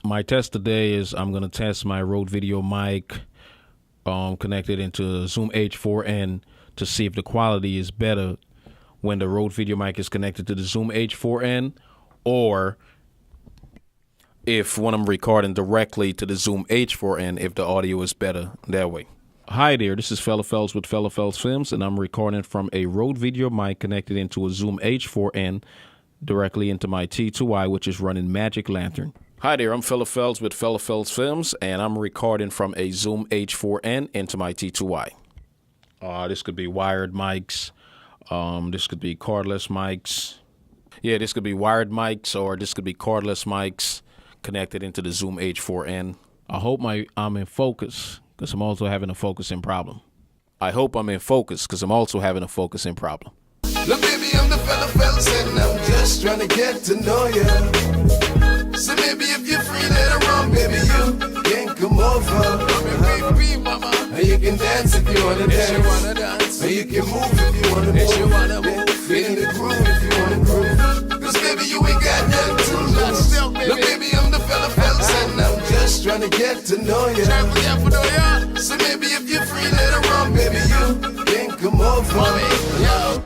My test today is I'm going to test my Rode VideoMic connected into Zoom H4N to see if the quality is better when the Rode VideoMic is connected to the Zoom H4N, or if when I'm recording directly to the Zoom H4N, if the audio is better that way. Hi there, this is Fella Fells with Fella Fells Films, and I'm recording from a Rode VideoMic connected into a Zoom H4N directly into my T2i, which is running Magic Lantern. Hi there, I'm Fella Fells with Fella Fells Films, and I'm recording from a Zoom H4N into my T2i. This could be wired mics. This could be cordless mics. Yeah, this could be wired mics, or this could be cordless mics connected into the Zoom H4N. I hope I'm in focus, because I'm also having a focusing problem. I hope I'm in focus, because I'm also having a focusing problem. Look, baby, I'm the Fella Fells, and I'm just trying to get to know you. So maybe if you're free later on, baby, you can come over. And you can dance if you wanna dance. And you can move if you wanna move. Fit in the groove if you wanna groove. Cause baby, you ain't got nothing to lose. Look, baby, I'm the Fella Fells, and I'm just trying to get to know you. So maybe if you're free later on, baby, you can come over.